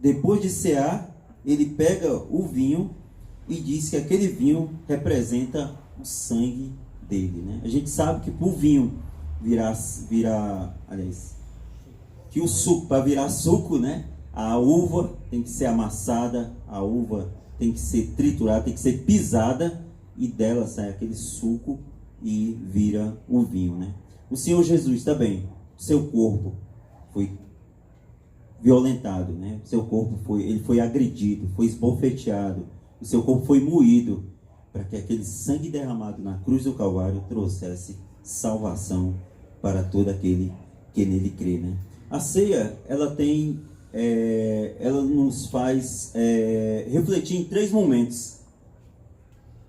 depois de cear, ele pega o vinho e diz que aquele vinho representa o sangue dele, né? A gente sabe que para o vinho aliás, que o suco, para virar suco, né? A uva tem que ser amassada, a uva tem que ser triturada, tem que ser pisada, e dela sai aquele suco e vira o vinho, né? O Senhor Jesus também, seu corpo foi violentado, né? Seu corpo foi agredido, foi esbofeteado, o seu corpo foi moído, para que aquele sangue derramado na cruz do Calvário trouxesse salvação para todo aquele que nele crê, né? A ceia, ela nos faz refletir em três momentos.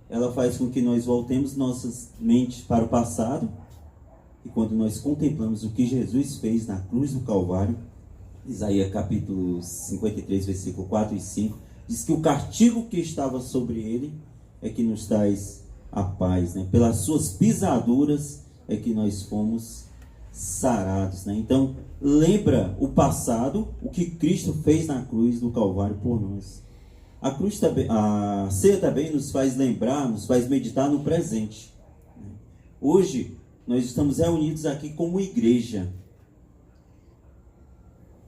ela faz com que nós voltemos nossas mentes para o passado, e quando nós contemplamos o que Jesus fez na cruz do Calvário, Isaías capítulo 53, versículo 4 e 5, diz que o castigo que estava sobre ele é que nos traz a paz, né? Pelas suas pisaduras é que nós fomos sarados, né? Então, lembra o passado, o que Cristo fez na cruz do Calvário por nós. A cruz também, a ceia também nos faz lembrar, nos faz meditar no presente. Hoje, nós estamos reunidos aqui como igreja,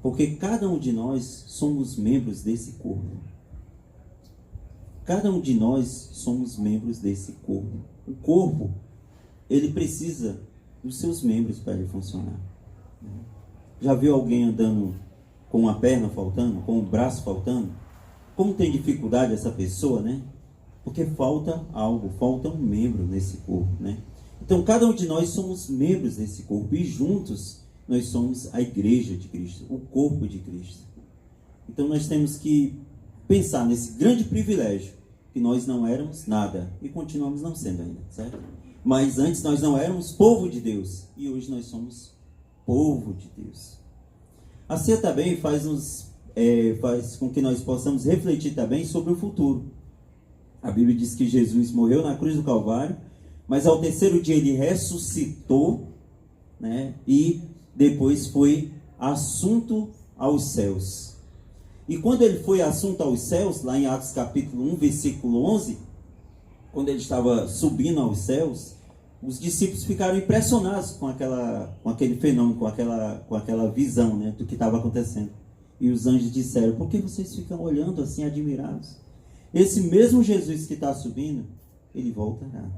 porque cada um de nós somos membros desse corpo. Cada um de nós somos membros desse corpo. O corpo, ele precisa dos seus membros para ele funcionar. Já viu alguém andando com uma perna faltando, com um braço faltando? Como tem dificuldade essa pessoa, né? Porque falta algo, falta um membro nesse corpo, né? Então, cada um de nós somos membros desse corpo e juntos nós somos a igreja de Cristo, o corpo de Cristo. Então, nós temos que pensar nesse grande privilégio, que nós não éramos nada e continuamos não sendo ainda, certo? Mas antes nós não éramos povo de Deus e hoje nós somos povo de Deus. A ceia também faz com que nós possamos refletir também sobre o futuro. A Bíblia diz que Jesus morreu na cruz do Calvário, mas ao terceiro dia ele ressuscitou, né? E depois foi assunto aos céus. E quando ele foi assunto aos céus, lá em Atos capítulo 1, versículo 11, quando ele estava subindo aos céus, os discípulos ficaram impressionados com aquele fenômeno, com aquela visão, né, do que estava acontecendo. E os anjos disseram: por que vocês ficam olhando assim admirados? Esse mesmo Jesus que está subindo, ele voltará.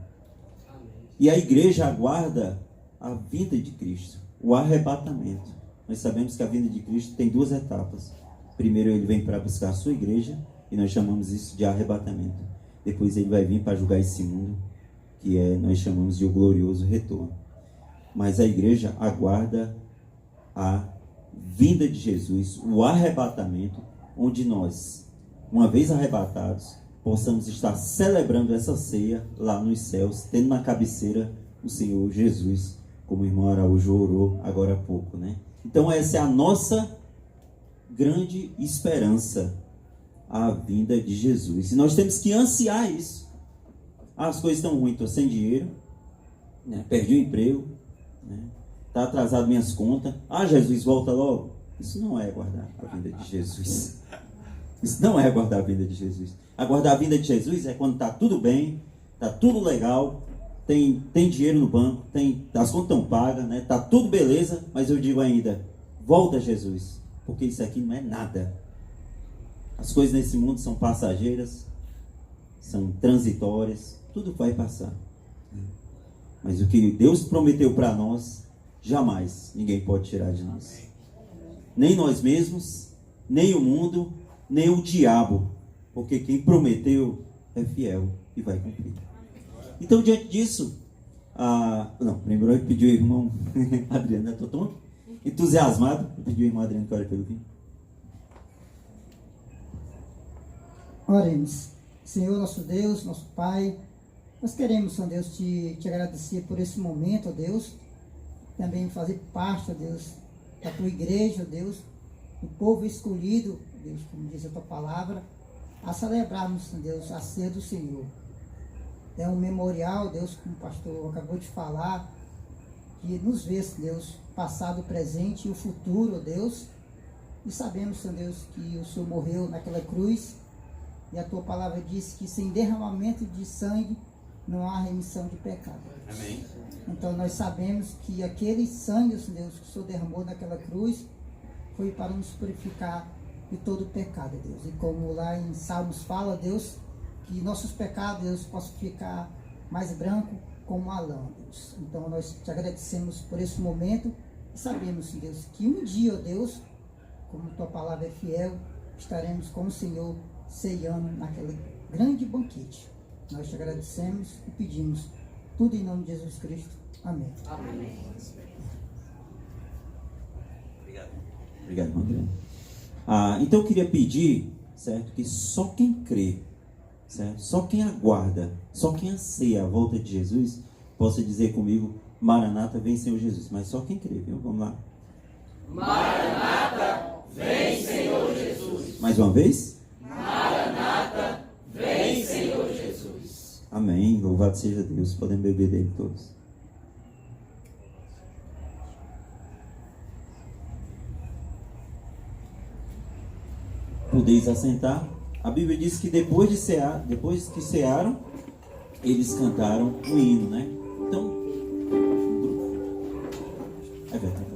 E a igreja aguarda a vinda de Cristo, o arrebatamento. Nós sabemos que a vinda de Cristo tem duas etapas. Primeiro ele vem para buscar a sua igreja, e nós chamamos isso de arrebatamento. Depois ele vai vir para julgar esse mundo, que nós chamamos de o glorioso retorno. Mas a igreja aguarda a vinda de Jesus, o arrebatamento, onde nós, uma vez arrebatados, possamos estar celebrando essa ceia lá nos céus, tendo na cabeceira o Senhor Jesus, como o irmão Araújo orou agora há pouco, né? Então essa é a nossa grande esperança, a vinda de Jesus. E nós temos que ansiar isso. As coisas estão ruins, estou sem dinheiro, né? Perdi o emprego, né? Está atrasado minhas contas. Jesus, volta logo. Isso não é aguardar a vinda de Jesus. Isso não é aguardar a vinda de Jesus. Aguardar a vinda de Jesus é quando está tudo bem, está tudo legal, tem dinheiro no banco, as contas estão pagas, né? Está tudo beleza, mas eu digo ainda, volta Jesus, porque isso aqui não é nada. As coisas nesse mundo são passageiras, são transitórias, tudo vai passar. Mas o que Deus prometeu para nós, jamais ninguém pode tirar de nós. Nem nós mesmos, nem o mundo, nem o diabo. Porque quem prometeu é fiel e vai cumprir. Então, diante disso, primeiro eu pedi ao irmão Adriano, estou tão entusiasmado, eu pedi ao irmão Adriano que ore pelo fim. Oremos. Senhor, nosso Deus, nosso Pai, nós queremos, Senhor Deus, te agradecer por esse momento, ó Deus, também fazer parte, ó Deus, da tua igreja, ó Deus, do povo escolhido, Deus, como diz a tua palavra, a celebrarmos, Senhor Deus, a ceia do Senhor. É um memorial, Deus, como o pastor acabou de falar, que nos vê, Senhor Deus, passado, presente e o futuro, ó Deus, e sabemos, Senhor Deus, que o Senhor morreu naquela cruz, e a tua palavra diz que sem derramamento de sangue não há remissão de pecado. Amém. Então nós sabemos que aquele sangue, Deus, que o Senhor derramou naquela cruz, foi para nos purificar de todo pecado, Deus. E como lá em Salmos fala, Deus, que nossos pecados, Deus, possam ficar mais branco como a lã, Deus. Então nós te agradecemos por esse momento e sabemos, Deus, que um dia, Deus, como tua palavra é fiel, estaremos com o Senhor ceiando naquele grande banquete. Nós te agradecemos e pedimos tudo em nome de Jesus Cristo. Amém. Amém. Obrigado, irmão Adriano. Então eu queria pedir, certo, que só quem crê, certo? Só quem aguarda, só quem anseia a volta de Jesus, possa dizer comigo, Maranata, vem Senhor Jesus. Mas só quem crê, viu? Vamos lá. Maranata, vem Senhor Jesus. Mais uma vez? Maranata, vem Senhor Jesus. Amém. Louvado seja Deus. Podem beber dele todos. Podeis assentar. A Bíblia diz que depois que cearam, eles cantaram o hino, né? Então, é verdade.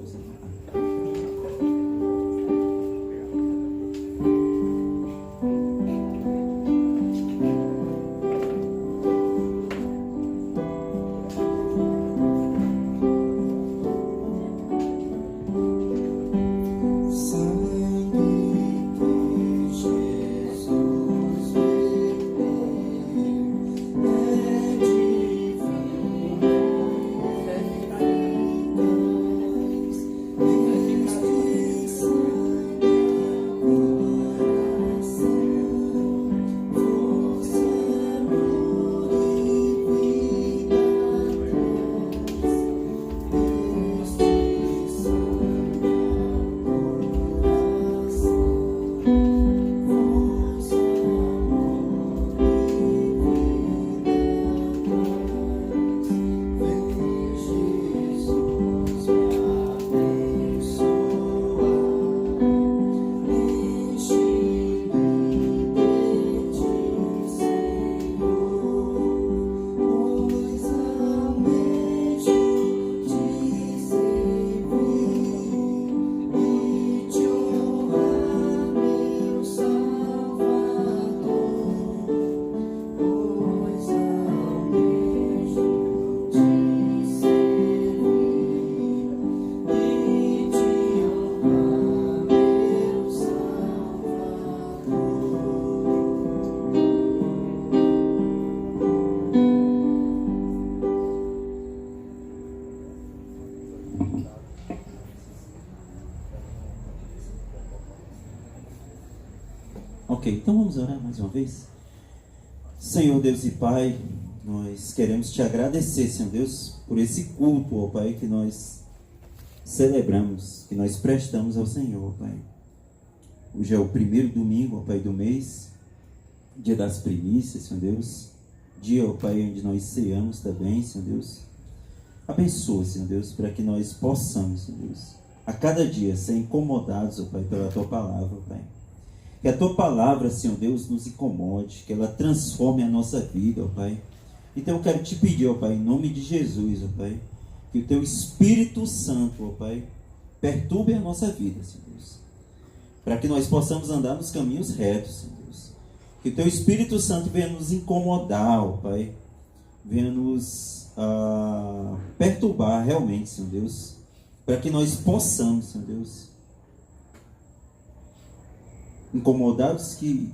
Ok, então vamos orar mais uma vez. Senhor Deus e Pai, nós queremos te agradecer, Senhor Deus, por esse culto, ó Pai, que nós celebramos, que nós prestamos ao Senhor, Pai. Hoje é o primeiro domingo, ó Pai, do mês, dia das primícias, Senhor Deus. Dia, ó Pai, onde nós ceamos também, Senhor Deus. Abençoa, Senhor Deus, para que nós possamos, Senhor Deus, a cada dia ser incomodados, ó Pai, pela Tua Palavra, ó Pai. Que a Tua Palavra, Senhor Deus, nos incomode, que ela transforme a nossa vida, ó Pai. Então eu quero te pedir, ó Pai, em nome de Jesus, ó Pai, que o Teu Espírito Santo, ó Pai, perturbe a nossa vida, Senhor Deus, para que nós possamos andar nos caminhos retos, Senhor Deus. Que o Teu Espírito Santo venha nos incomodar, ó Pai, venha nos perturbar realmente, Senhor Deus, para que nós possamos, Senhor Deus, incomodados que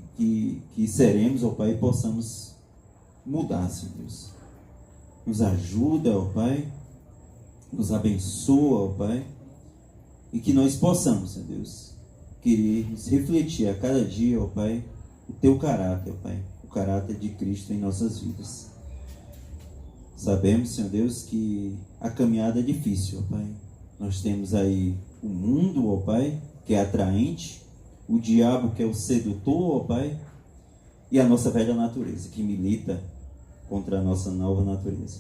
seremos, ó Pai, possamos mudar, Senhor Deus. Nos ajuda, ó Pai, nos abençoa, ó Pai, e que nós possamos, Senhor Deus, querer nos refletir a cada dia, ó Pai, o Teu caráter, ó Pai, o caráter de Cristo em nossas vidas. Sabemos, Senhor Deus, que a caminhada é difícil, ó Pai. Nós temos aí o mundo, ó Pai, que é atraente, o diabo que é o sedutor, ó Pai, e a nossa velha natureza, que milita contra a nossa nova natureza.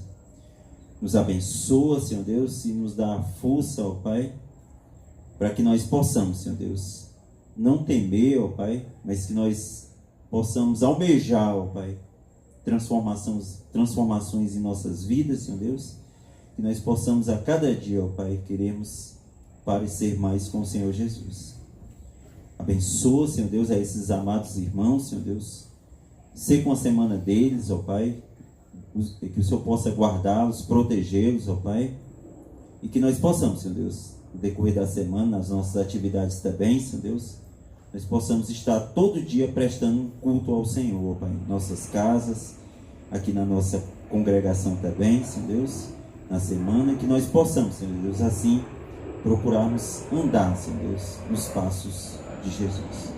Nos abençoa, Senhor Deus, e nos dá a força, ó Pai, para que nós possamos, Senhor Deus, não temer, ó Pai, mas que nós possamos almejar, ó Pai, transformações em nossas vidas, Senhor Deus, que nós possamos a cada dia, ó Pai, queremos parecer mais com o Senhor Jesus. Abençoa, Senhor Deus, a esses amados irmãos, Senhor Deus, ser com a semana deles, ó Pai, que o Senhor possa guardá-los, protegê-los, ó Pai, e que nós possamos, Senhor Deus, no decorrer da semana, nas nossas atividades também, Senhor Deus, nós possamos estar todo dia prestando um culto ao Senhor, ó Pai, em nossas casas, aqui na nossa congregação também, Senhor Deus, na semana, que nós possamos, Senhor Deus, assim, procurarmos andar, Senhor Deus, nos passos de Jesus.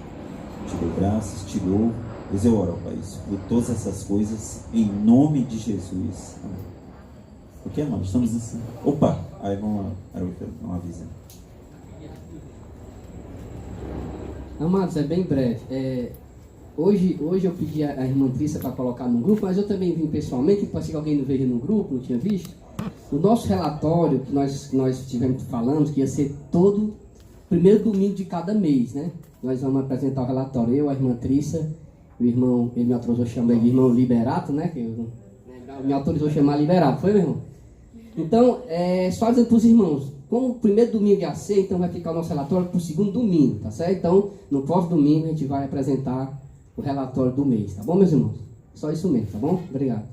Te dou graças, te louvo, Pois eu oro, Pai, isso, por todas essas coisas, em nome de Jesus. Amém. O que, irmão? Estamos assim. Opa! A irmã não avisa. Amados, é bem breve. Hoje eu pedi a irmã Trissa para colocar no grupo, mas eu também vim pessoalmente, pode ser que alguém não veja no grupo, não tinha visto. O nosso relatório, que nós estivemos falando, que ia ser todo primeiro domingo de cada mês, né? Nós vamos apresentar o relatório. Eu, a irmã Trissa, o irmão, ele me autorizou a chamar de irmão Liberato, né? Me autorizou a chamar Liberato, foi, meu irmão? Então, só dizendo para os irmãos, como o primeiro domingo ia ser, então vai ficar o nosso relatório para o segundo domingo, tá certo? Então, no próximo domingo a gente vai apresentar o relatório do mês, tá bom, meus irmãos? Só isso mesmo, tá bom? Obrigado.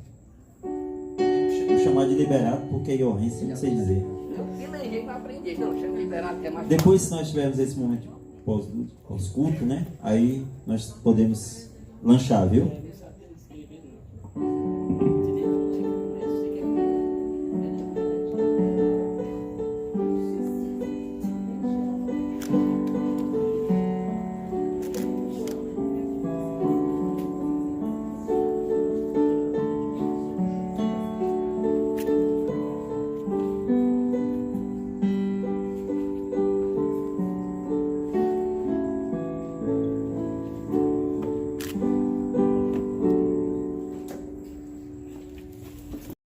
Vou chamar de liberado porque é horrência, não sei dizer. Eu pelejei para aprender, não, chama Liberato que é mais. Depois, se nós tivermos esse momento pós-culto, né? Aí nós podemos lanchar, viu?